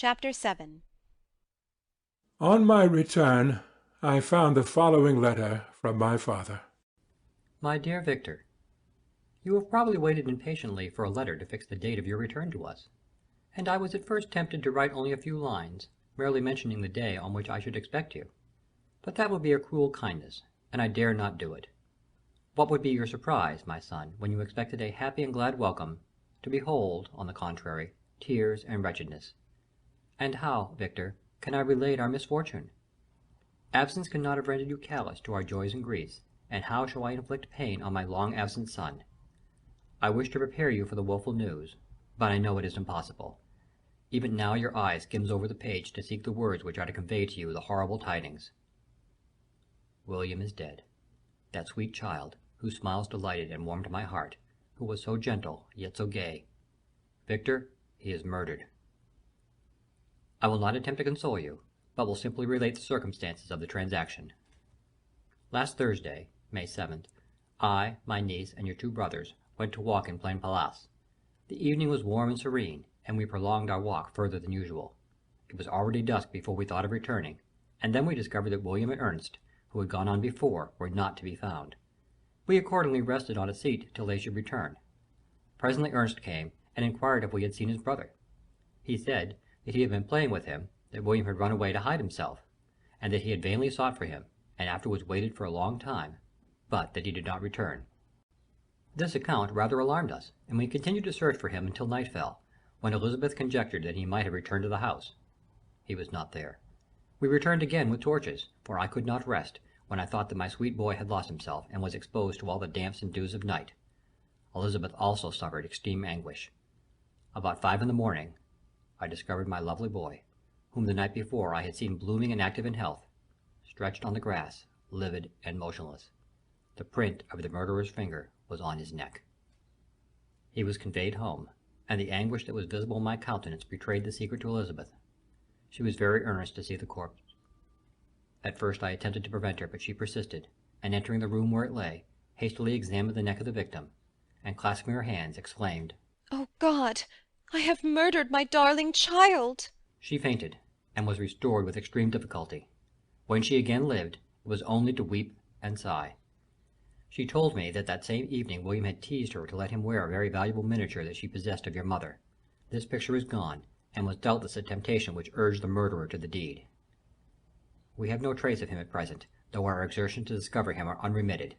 Chapter 7. On my return, I found the following letter from my father. My dear Victor, you have probably waited impatiently for a letter to fix the date of your return to us, and I was at first tempted to write only a few lines, merely mentioning the day on which I should expect you. But that would be a cruel kindness, and I dare not do it. What would be your surprise, my son, when you expected a happy and glad welcome, to behold, on the contrary, tears and wretchedness? And how, Victor, can I relate our misfortune? Absence cannot have rendered you callous to our joys and griefs, and how shall I inflict pain on my long-absent son? I wish to prepare you for the woeful news, but I know it is impossible. Even now your eye skims over the page to seek the words which are to convey to you the horrible tidings. William is dead. That sweet child, whose smiles delighted and warmed my heart, who was so gentle, yet so gay. Victor, he is murdered. I will not attempt to console you, but will simply relate the circumstances of the transaction. Last Thursday, May 7th, I, my niece, and your two brothers went to walk in Plain Place. The evening was warm and serene, and we prolonged our walk further than usual. It was already dusk before we thought of returning, and then we discovered that William and Ernest, who had gone on before, were not to be found. We accordingly rested on a seat till they should return. Presently Ernest came, and inquired if we had seen his brother. He said that he had been playing with him, that William had run away to hide himself, and that he had vainly sought for him, and afterwards waited for a long time, but that he did not return. This account rather alarmed us, and we continued to search for him until night fell, when Elizabeth conjectured that he might have returned to the house. He was not there. We returned again with torches, for I could not rest, when I thought that my sweet boy had lost himself, and was exposed to all the damps and dews of night. Elizabeth also suffered extreme anguish. About 5 in the morning, I discovered my lovely boy, whom the night before I had seen blooming and active in health, stretched on the grass, livid and motionless. The print of the murderer's finger was on his neck. He was conveyed home, and the anguish that was visible in my countenance betrayed the secret to Elizabeth. She was very earnest to see the corpse. At first I attempted to prevent her, but she persisted, and entering the room where it lay, hastily examined the neck of the victim, and clasping her hands, exclaimed, "Oh, God! I have murdered my darling child!" She fainted, and was restored with extreme difficulty. When she again lived, it was only to weep and sigh. She told me that same evening William had teased her to let him wear a very valuable miniature that she possessed of your mother. This picture is gone, and was doubtless the temptation which urged the murderer to the deed. We have no trace of him at present, though our exertions to discover him are unremitted,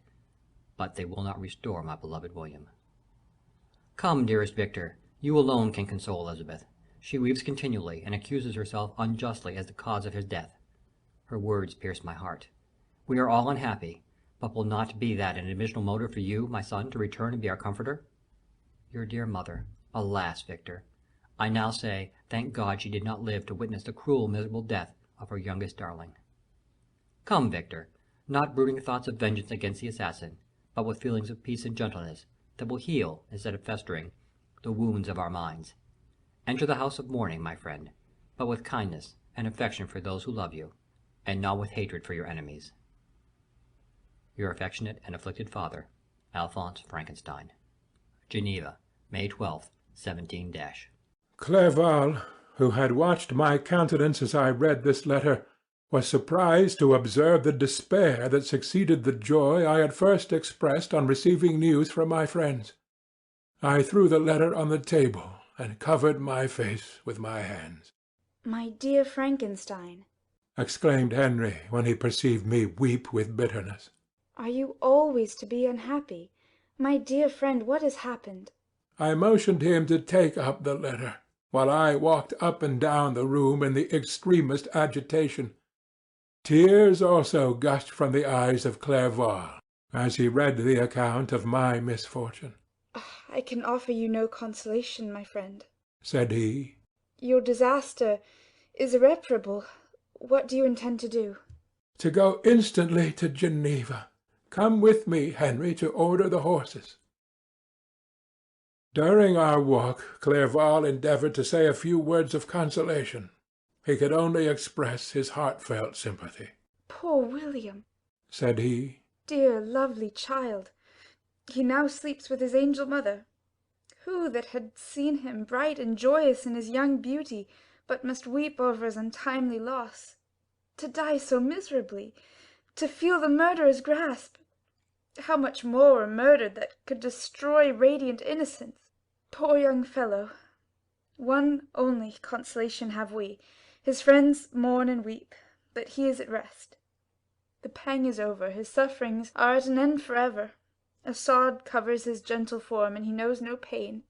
but they will not restore my beloved William. Come, dearest Victor, you alone can console Elizabeth. She weeps continually, and accuses herself unjustly as the cause of his death. Her words pierce my heart. We are all unhappy, but will not be that an additional motive for you, my son, to return and be our comforter? Your dear mother, alas, Victor, I now say, thank God she did not live to witness the cruel, miserable death of her youngest darling. Come, Victor, not brooding thoughts of vengeance against the assassin, but with feelings of peace and gentleness, that will heal, instead of festering, the wounds of our minds. Enter the house of mourning, my friend, but with kindness and affection for those who love you, and not with hatred for your enemies. Your affectionate and afflicted father, Alphonse Frankenstein. Geneva, May 12th, 17 Clerval, who had watched my countenance as I read this letter, was surprised to observe the despair that succeeded the joy I had first expressed on receiving news from my friends. I threw the letter on the table, and covered my face with my hands. "My dear Frankenstein," exclaimed Henry, when he perceived me weep with bitterness. "are you always to be unhappy? My dear friend, what has happened?" I motioned him to take up the letter, while I walked up and down the room in the extremest agitation. Tears also gushed from the eyes of Clerval, as he read the account of my misfortune. "I can offer you no consolation, my friend," said he. "Your disaster is irreparable. What do you intend to do?" To go instantly to Geneva. Come with me, Henry, to order the horses. During our walk, Clerval endeavored to say a few words of consolation. He could only express his heartfelt sympathy. "Poor William," said he. "dear, lovely child. He now sleeps with his angel mother. Who that had seen him bright and joyous in his young beauty but must weep over his untimely loss. To die so miserably, to feel the murderer's grasp. How much more were murdered that could destroy radiant innocence. Poor young fellow! One only consolation have we. His friends mourn and weep, but he is at rest. The pang is over, his sufferings are at an end forever. A sod covers his gentle form, and he knows no pain.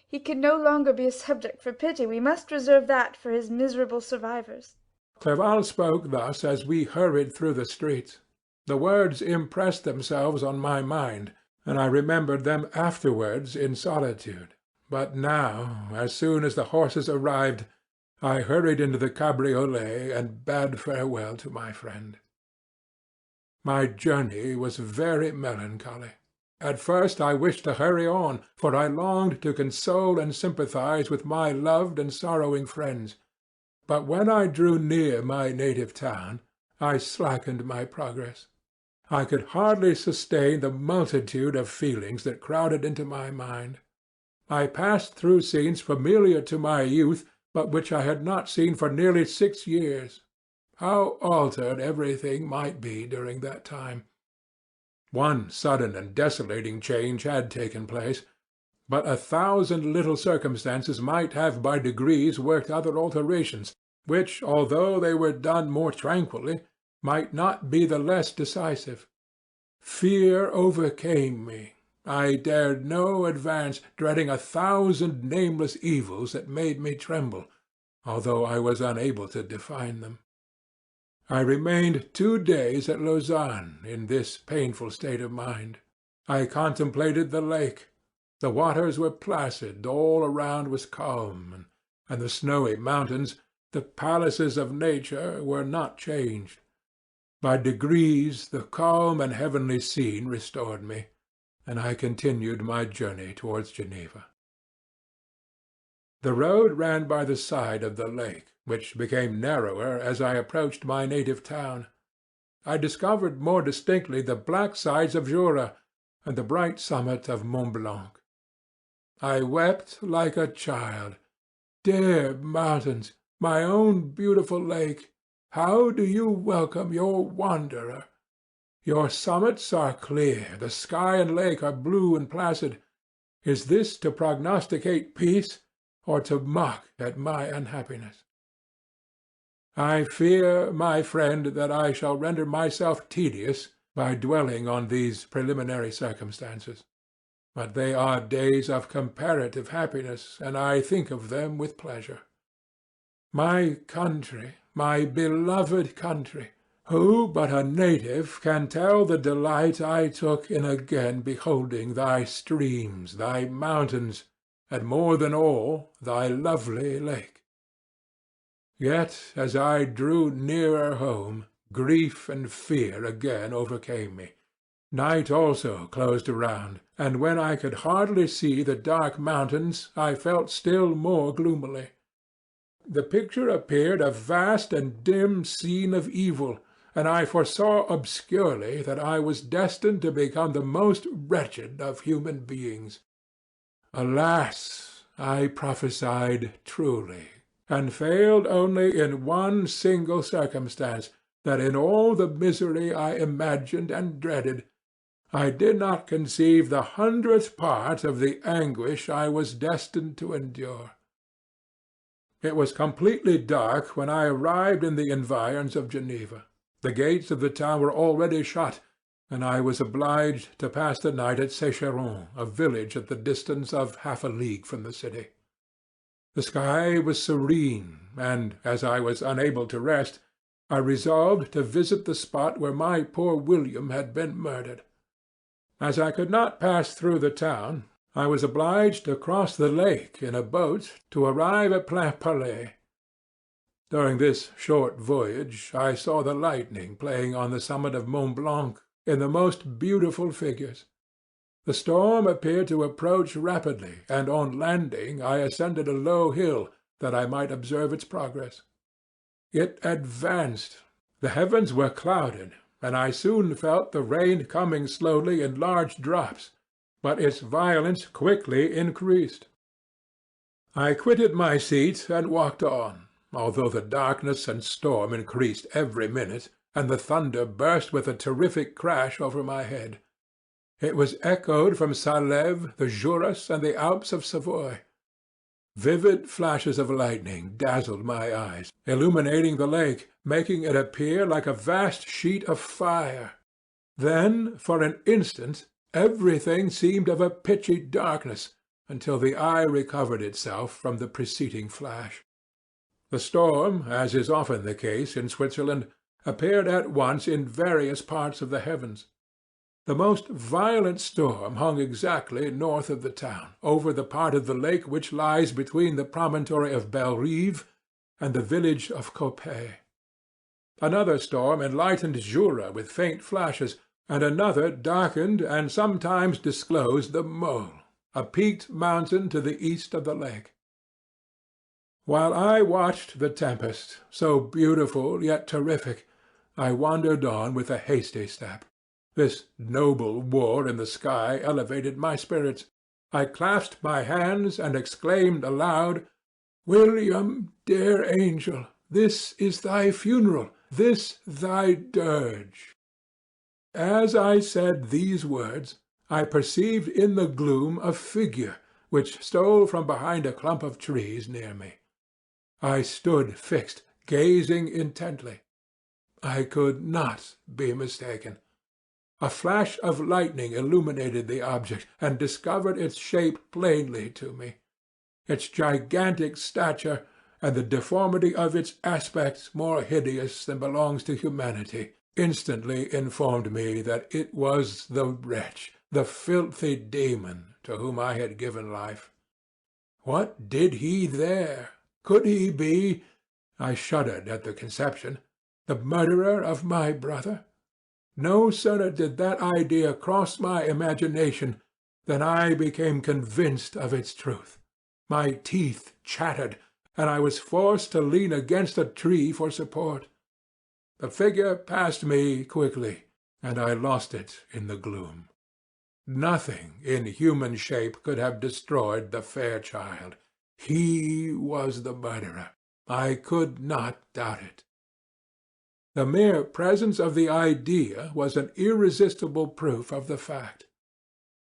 He can no longer be a subject for pity. We must reserve that for his miserable survivors. Clerval spoke thus as we hurried through the streets. The words impressed themselves on my mind, and I remembered them afterwards in solitude. But now, as soon as the horses arrived, I hurried into the cabriolet and bade farewell to my friend. My journey was very melancholy. At first I wished to hurry on, for I longed to console and sympathize with my loved and sorrowing friends. But when I drew near my native town, I slackened my progress. I could hardly sustain the multitude of feelings that crowded into my mind. I passed through scenes familiar to my youth, but which I had not seen for nearly 6 years. How altered everything might be during that time! One sudden and desolating change had taken place, but 1,000 little circumstances might have by degrees worked other alterations, which, although they were done more tranquilly, might not be the less decisive. Fear overcame me. I dared no advance, dreading 1,000 nameless evils that made me tremble, although I was unable to define them. I remained 2 days at Lausanne in this painful state of mind. I contemplated the lake. The waters were placid, all around was calm, and the snowy mountains, the palaces of nature, were not changed. By degrees the calm and heavenly scene restored me, and I continued my journey towards Geneva. The road ran by the side of the lake, which became narrower as I approached my native town. I discovered more distinctly the black sides of Jura and the bright summit of Mont Blanc. I wept like a child. Dear mountains, my own beautiful lake, how do you welcome your wanderer? Your summits are clear, the sky and lake are blue and placid. Is this to prognosticate peace, or to mock at my unhappiness? I fear, my friend, that I shall render myself tedious by dwelling on these preliminary circumstances. But they are days of comparative happiness, and I think of them with pleasure. My country, my beloved country, who but a native can tell the delight I took in again beholding thy streams, thy mountains, and more than all, thy lovely lake? Yet as I drew nearer home, grief and fear again overcame me. Night also closed around, and when I could hardly see the dark mountains, I felt still more gloomily. The picture appeared a vast and dim scene of evil, and I foresaw obscurely that I was destined to become the most wretched of human beings. Alas! I prophesied truly, and failed only in one single circumstance, that in all the misery I imagined and dreaded, I did not conceive the 100th part of the anguish I was destined to endure. It was completely dark when I arrived in the environs of Geneva. The gates of the town were already shut, and I was obliged to pass the night at Sécheron, a village at the distance of half a league from the city. The sky was serene, and, as I was unable to rest, I resolved to visit the spot where my poor William had been murdered. As I could not pass through the town, I was obliged to cross the lake in a boat to arrive at Plainpalais. During this short voyage I saw the lightning playing on the summit of Mont Blanc in the most beautiful figures. The storm appeared to approach rapidly, and on landing I ascended a low hill that I might observe its progress. It advanced. The heavens were clouded, and I soon felt the rain coming slowly in large drops, but its violence quickly increased. I quitted my seat and walked on, although the darkness and storm increased every minute, and the thunder burst with a terrific crash over my head. It was echoed from Salève, the Jurus, and the Alps of Savoy. Vivid flashes of lightning dazzled my eyes, illuminating the lake, making it appear like a vast sheet of fire. Then, for an instant, everything seemed of a pitchy darkness, until the eye recovered itself from the preceding flash. The storm, as is often the case in Switzerland, appeared at once in various parts of the heavens. The most violent storm hung exactly north of the town, over the part of the lake which lies between the promontory of Bellerive and the village of Coppet. Another storm enlightened Jura with faint flashes, and another darkened and sometimes disclosed the Mole, a peaked mountain to the east of the lake. While I watched the tempest, so beautiful yet terrific, I wandered on with a hasty step. This noble war in the sky elevated my spirits. I clasped my hands and exclaimed aloud, "William, dear angel, this is thy funeral, this thy dirge." As I said these words, I perceived in the gloom a figure which stole from behind a clump of trees near me. I stood fixed, gazing intently. I could not be mistaken. A flash of lightning illuminated the object, and discovered its shape plainly to me. Its gigantic stature, and the deformity of its aspect more hideous than belongs to humanity, instantly informed me that it was the wretch, the filthy demon, to whom I had given life. What did he there? Could he be, I shuddered at the conception, the murderer of my brother? No sooner did that idea cross my imagination than I became convinced of its truth. My teeth chattered, and I was forced to lean against a tree for support. The figure passed me quickly, and I lost it in the gloom. Nothing in human shape could have destroyed the fair child. He was the murderer. I could not doubt it. The mere presence of the idea was an irresistible proof of the fact.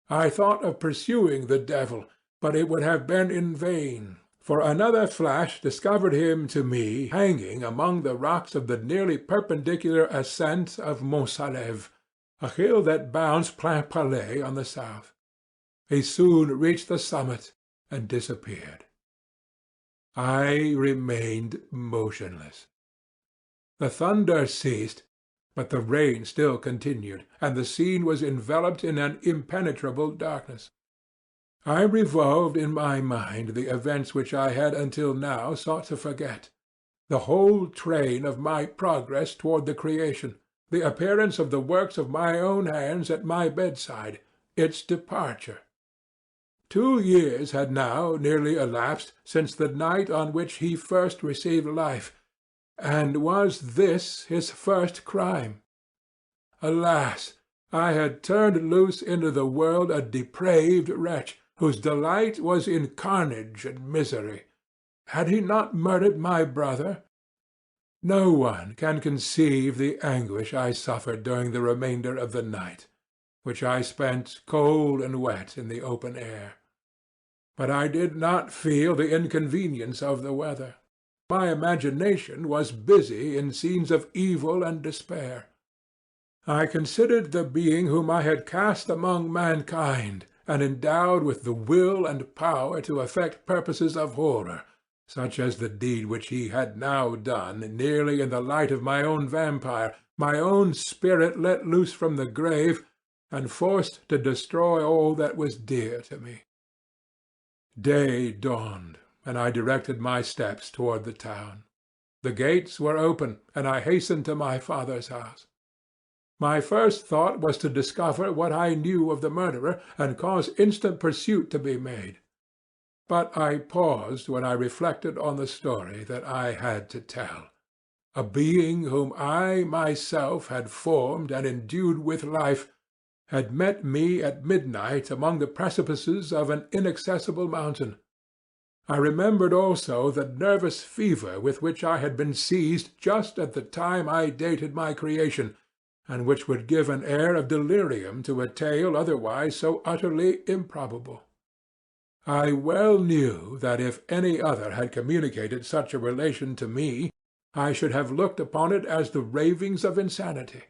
I thought of pursuing the devil, but it would have been in vain, for another flash discovered him to me hanging among the rocks of the nearly perpendicular ascent of Mont Salève, a hill that bounds Plain-Palais on the south. He soon reached the summit and disappeared. I remained motionless. The thunder ceased, but the rain still continued, and the scene was enveloped in an impenetrable darkness. I revolved in my mind the events which I had until now sought to forget, the whole train of my progress toward the creation, the appearance of the works of my own hands at my bedside, its departure. 2 years had now nearly elapsed since the night on which he first received life, and was this his first crime? Alas! I had turned loose into the world a depraved wretch, whose delight was in carnage and misery. Had he not murdered my brother? No one can conceive the anguish I suffered during the remainder of the night, which I spent cold and wet in the open air. But I did not feel the inconvenience of the weather. My imagination was busy in scenes of evil and despair. I considered the being whom I had cast among mankind, and endowed with the will and power to effect purposes of horror, such as the deed which he had now done, nearly in the light of my own vampire, my own spirit let loose from the grave, and forced to destroy all that was dear to me. Day dawned, and I directed my steps toward the town. The gates were open, and I hastened to my father's house. My first thought was to discover what I knew of the murderer, and cause instant pursuit to be made. But I paused when I reflected on the story that I had to tell. A being whom I myself had formed and endued with life had met me at midnight among the precipices of an inaccessible mountain. I remembered also the nervous fever with which I had been seized just at the time I dated my creation, and which would give an air of delirium to a tale otherwise so utterly improbable. I well knew that if any other had communicated such a relation to me, I should have looked upon it as the ravings of insanity.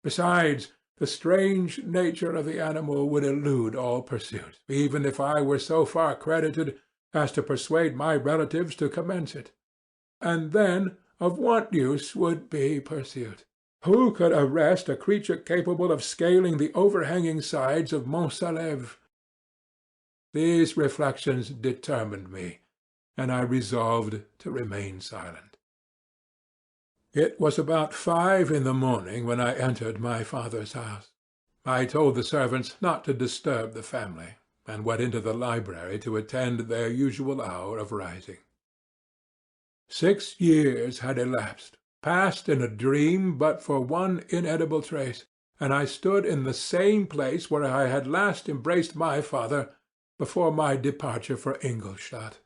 Besides, the strange nature of the animal would elude all pursuit, even if I were so far credited as to persuade my relatives to commence it. And then of what use would be pursuit? Who could arrest a creature capable of scaling the overhanging sides of Mont Salève? These reflections determined me, and I resolved to remain silent. It was about 5 in the morning when I entered my father's house. I told the servants not to disturb the family, and went into the library to attend their usual hour of rising. 6 years had elapsed, passed in a dream but for one inedible trace, and I stood in the same place where I had last embraced my father before my departure for Ingolstadt.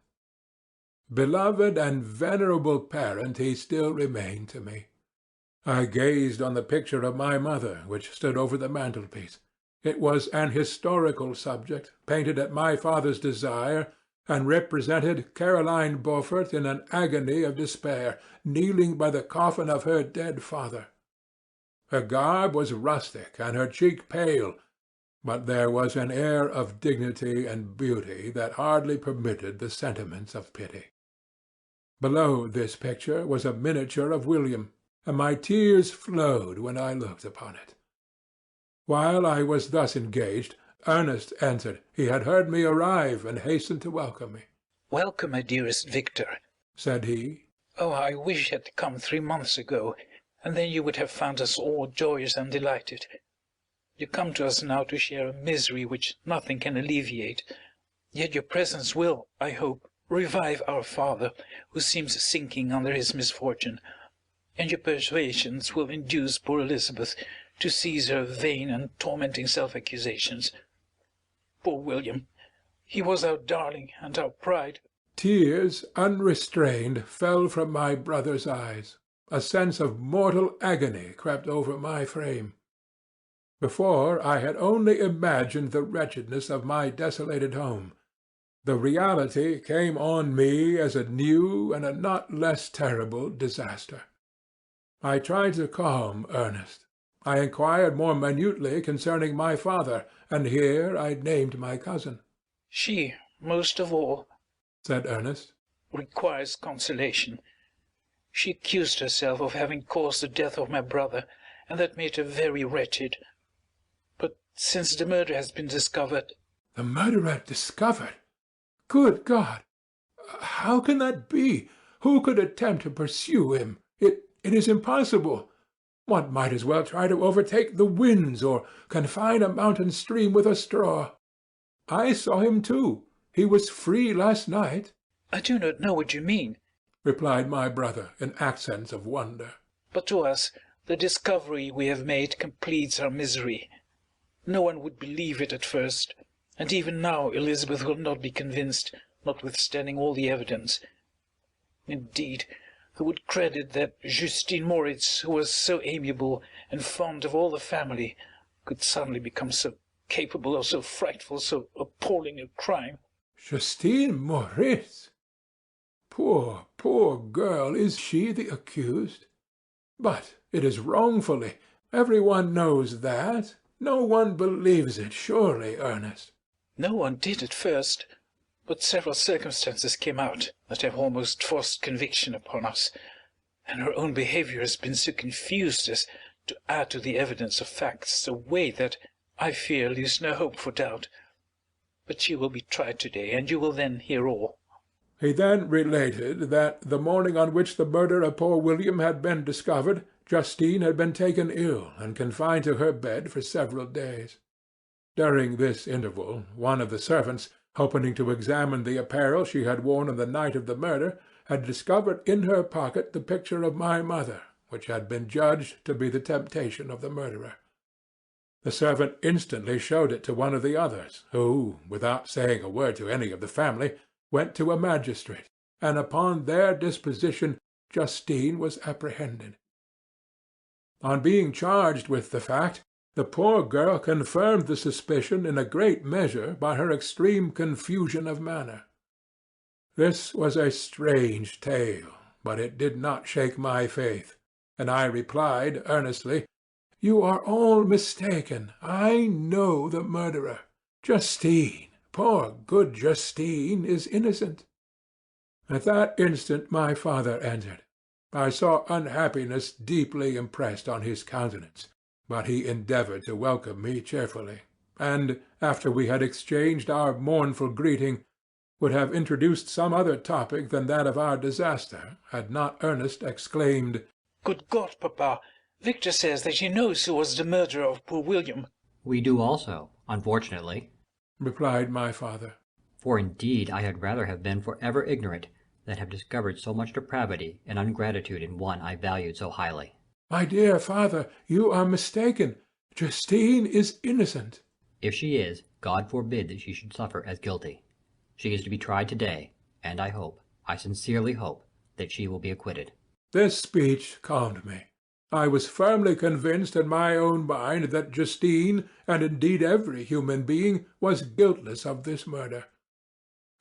Beloved and venerable parent he still remained to me. I gazed on the picture of my mother, which stood over the mantelpiece. It was an historical subject, painted at my father's desire, and represented Caroline Beaufort in an agony of despair, kneeling by the coffin of her dead father. Her garb was rustic, and her cheek pale, but there was an air of dignity and beauty that hardly permitted the sentiments of pity. Below this picture was a miniature of William, and my tears flowed when I looked upon it. While I was thus engaged, Ernest entered. He had heard me arrive, and hastened to welcome me. "Welcome, my dearest Victor," said he. "Oh, I wish you had come 3 months ago, and then you would have found us all joyous and delighted. You come to us now to share a misery which nothing can alleviate, yet your presence will, I hope, revive our father, who seems sinking under his misfortune, and your persuasions will induce poor Elizabeth to cease her vain and tormenting self-accusations. Poor William! He was our darling and our pride." Tears, unrestrained, fell from my brother's eyes. A sense of mortal agony crept over my frame. Before, I had only imagined the wretchedness of my desolated home. The reality came on me as a new and a not less terrible disaster. I tried to calm Ernest. I inquired more minutely concerning my father, and here I named my cousin. "She, most of all," said Ernest, "requires consolation. She accused herself of having caused the death of my brother, and that made her very wretched. But since the murder has been discovered—" "The murderer discovered? Good God! How can that be? Who could attempt to pursue him? It is impossible. One might as well try to overtake the winds, or confine a mountain stream with a straw. I saw him too. He was free last night." "I do not know what you mean," replied my brother in accents of wonder. "but to us the discovery we have made completes our misery. No one would believe it at first, and even now Elizabeth will not be convinced, notwithstanding all the evidence. Indeed, who would credit that Justine Moritz, who was so amiable and fond of all the family, could suddenly become so capable of so frightful, so appalling a crime?" Justine Moritz? Poor, poor girl! Is she the accused? But it is wrongfully. Every one knows that. No one believes it, surely, Ernest. "No one did at first, but several circumstances came out that have almost forced conviction upon us, and her own behaviour has been so confused as to add to the evidence of facts a way that I fear leaves no hope for doubt. But she will be tried to-day, and you will then hear all." He then related that the morning on which the murder of poor William had been discovered, Justine had been taken ill and confined to her bed for several days. During this interval, one of the servants, happening to examine the apparel she had worn on the night of the murder, had discovered in her pocket the picture of my mother, which had been judged to be the temptation of the murderer. The servant instantly showed it to one of the others, who, without saying a word to any of the family, went to a magistrate, and upon their disposition Justine was apprehended. On being charged with the fact, the poor girl confirmed the suspicion in a great measure by her extreme confusion of manner. This was a strange tale, but it did not shake my faith, and I replied earnestly, "You are all mistaken. I know the murderer. Justine, poor good Justine, is innocent." At that instant my father entered. I saw unhappiness deeply impressed on his countenance, but he endeavored to welcome me cheerfully, and, after we had exchanged our mournful greeting, would have introduced some other topic than that of our disaster, had not Ernest exclaimed, "Good God, papa! Victor says that he knows who was the murderer of poor William." We do also, unfortunately. replied my father. For indeed I had rather have been for ever ignorant than have discovered so much depravity and ingratitude in one I valued so highly. "My dear father, you are mistaken. Justine is innocent." If she is, God forbid that she should suffer as guilty. She is to be tried today, and I hope, I sincerely hope, that she will be acquitted. This speech calmed me. I was firmly convinced in my own mind that Justine, and indeed every human being, was guiltless of this murder.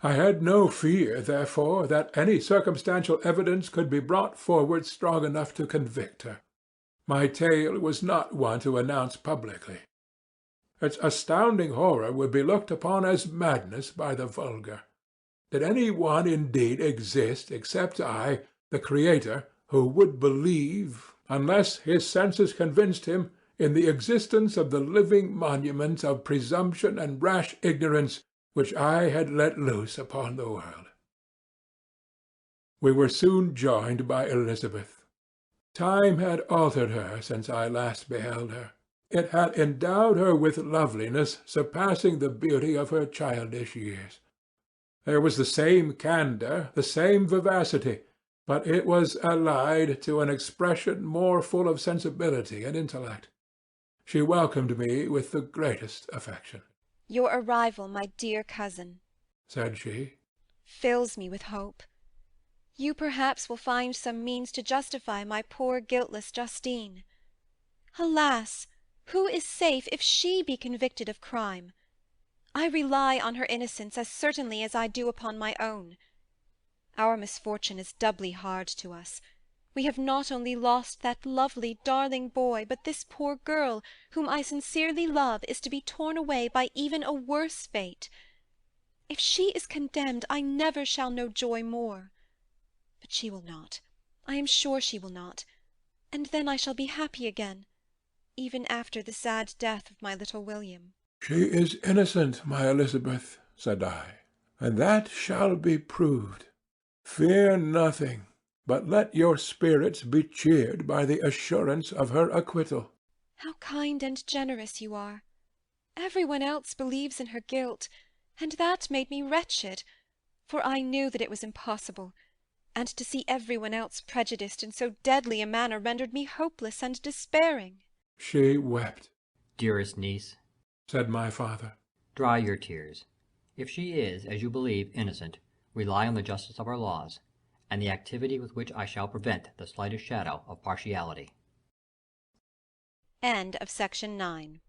I had no fear, therefore, that any circumstantial evidence could be brought forward strong enough to convict her. My tale was not one to announce publicly. Its astounding horror would be looked upon as madness by the vulgar. Did any one indeed exist except I, the Creator, who would believe, unless his senses convinced him, in the existence of the living monument of presumption and rash ignorance which I had let loose upon the world? We were soon joined by Elizabeth. Time had altered her since I last beheld her. It had endowed her with loveliness surpassing the beauty of her childish years. There was the same candour, the same vivacity, but it was allied to an expression more full of sensibility and intellect. She welcomed me with the greatest affection. Your arrival, my dear cousin, said she, fills me with hope. You perhaps will find some means to justify my poor guiltless Justine. Alas! Who is safe if she be convicted of crime? I rely on her innocence as certainly as I do upon my own. Our misfortune is doubly hard to us. We have not only lost that lovely, darling boy, but this poor girl, whom I sincerely love, is to be torn away by even a worse fate. If she is condemned, I never shall know joy more. But she will not. I am sure she will not. And then I shall be happy again, even after the sad death of my little William. She is innocent, my Elizabeth, said I, and that shall be proved. Fear nothing, but let your spirits be cheered by the assurance of her acquittal. How kind and generous you are! Every one else believes in her guilt, and that made me wretched, for I knew that it was impossible, and to see every one else prejudiced in so deadly a manner rendered me hopeless and despairing. She wept. Dearest niece, said my father, dry your tears. If she is, as you believe, innocent, rely on the justice of our laws, and the activity with which I shall prevent the slightest shadow of partiality. End of Section 9.